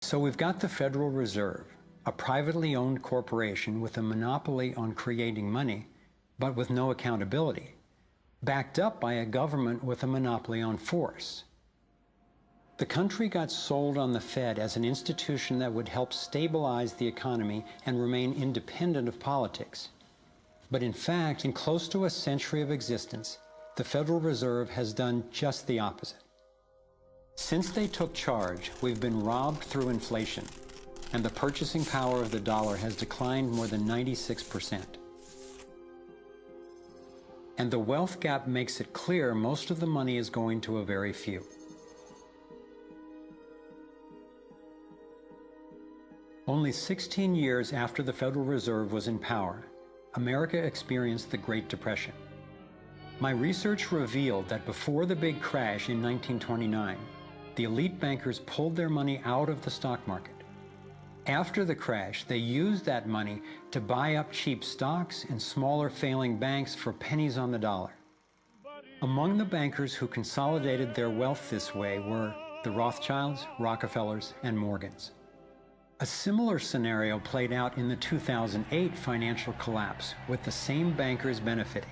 So we've got the Federal Reserve, a privately owned corporation with a monopoly on creating money, but with no accountability, backed up by a government with a monopoly on force. The country got sold on the Fed as an institution that would help stabilize the economy and remain independent of politics. But in fact, in close to a century of existence, the Federal Reserve has done just the opposite. Since they took charge, we've been robbed through inflation, and the purchasing power of the dollar has declined more than 96%. And the wealth gap makes it clear most of the money is going to a very few. Only 16 years after the Federal Reserve was in power, America experienced the Great Depression. My research revealed that before the big crash in 1929, the elite bankers pulled their money out of the stock market. After the crash, they used that money to buy up cheap stocks and smaller failing banks for pennies on the dollar. Among the bankers who consolidated their wealth this way were the Rothschilds, Rockefellers, and Morgans. A similar scenario played out in the 2008 financial collapse, with the same bankers benefiting.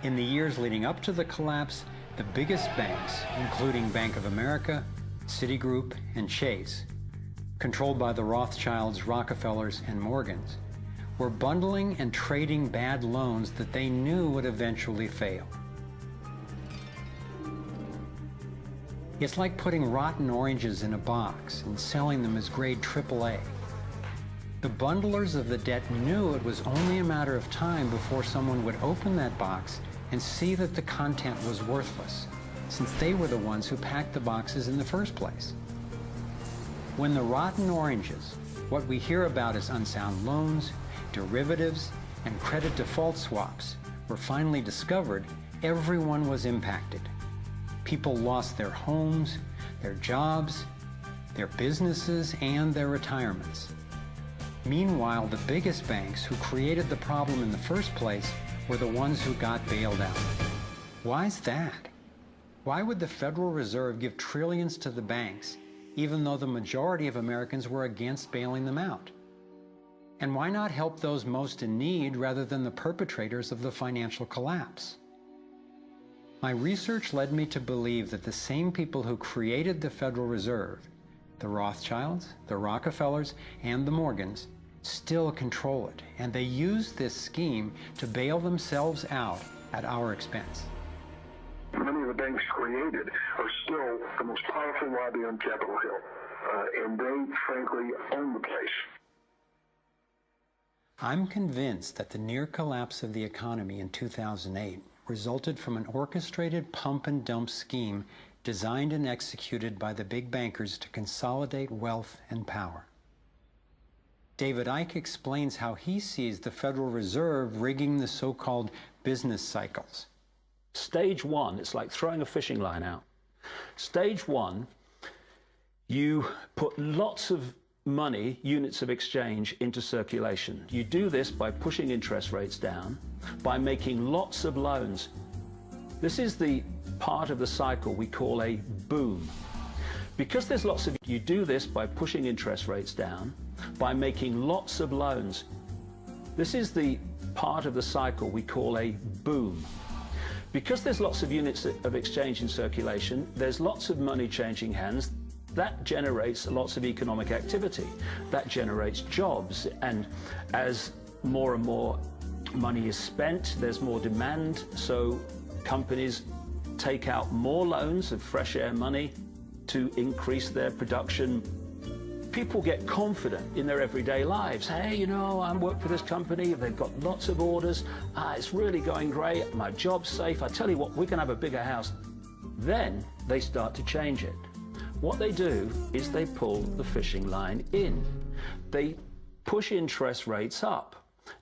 In the years leading up to the collapse, the biggest banks, including Bank of America, Citigroup, and Chase, controlled by the Rothschilds, Rockefellers, and Morgans, were bundling and trading bad loans that they knew would eventually fail. It's like putting rotten oranges in a box and selling them as grade AAA. The bundlers of the debt knew it was only a matter of time before someone would open that box and see that the content was worthless, since they were the ones who packed the boxes in the first place. When the rotten oranges, what we hear about as unsound loans, derivatives, and credit default swaps, were finally discovered, everyone was impacted. People lost their homes, their jobs, their businesses, and their retirements. Meanwhile, the biggest banks who created the problem in the first place were the ones who got bailed out. Why's that? Why would the Federal Reserve give trillions to the banks, even though the majority of Americans were against bailing them out? And why not help those most in need rather than the perpetrators of the financial collapse? My research led me to believe that the same people who created the Federal Reserve, the Rothschilds, the Rockefellers, and the Morgans, still control it, and they use this scheme to bail themselves out at our expense. Many of the banks created are still the most powerful lobby on Capitol Hill, and they, frankly, own the place. I'm convinced that the near collapse of the economy in 2008 resulted from an orchestrated pump-and-dump scheme designed and executed by the big bankers to consolidate wealth and power. David Icke explains how he sees the Federal Reserve rigging the so-called business cycles. Stage one, it's like throwing a fishing line out. Stage one, you put lots of money, units of exchange, into circulation. You do this by pushing interest rates down, by making lots of loans. This is the part of the cycle we call a boom. Because there's lots of, you do this by pushing interest rates down, by making lots of loans. This is the part of the cycle we call a boom. Because there's lots of units of exchange in circulation, there's lots of money changing hands. That generates lots of economic activity. That generates jobs. And as more and more money is spent, there's more demand. So companies take out more loans of fresh air money to increase their production. People get confident in their everyday lives. Hey, you know, I work for this company. They've got lots of orders. It's really going great. My job's safe. I tell you what, we're going to have a bigger house. Then they start to change it. What they do is they pull the fishing line in. They push interest rates up.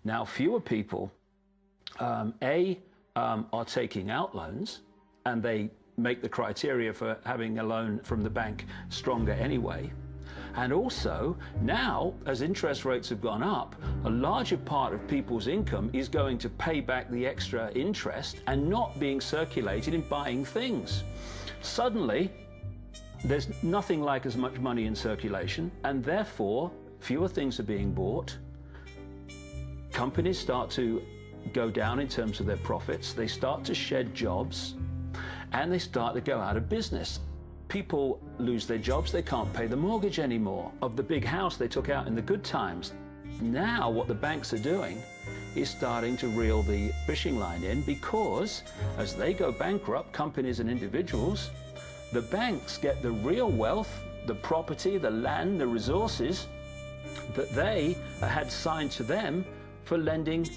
Now, fewer people, are taking out loans, and they make the criteria for having a loan from the bank stronger anyway. And also, now, as interest rates have gone up, a larger part of people's income is going to pay back the extra interest and not being circulated in buying things. Suddenly, there's nothing like as much money in circulation, and therefore fewer things are being bought. Companies start to go down in terms of their profits. They start to shed jobs, and they start to go out of business. People lose their jobs. They can't pay the mortgage anymore of the big house they took out in the good times. Now what the banks are doing is starting to reel the fishing line in, because as they go bankrupt, companies and individuals, the banks get the real wealth, the property, the land, the resources that they had signed to them for lending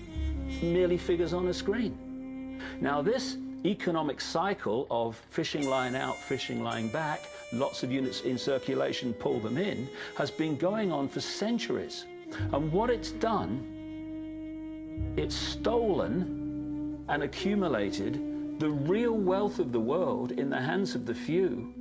merely figures on a screen. Now this economic cycle of fishing line out, fishing line back, lots of units in circulation, pull them in, has been going on for centuries. And what it's done, it's stolen and accumulated the real wealth of the world in the hands of the few,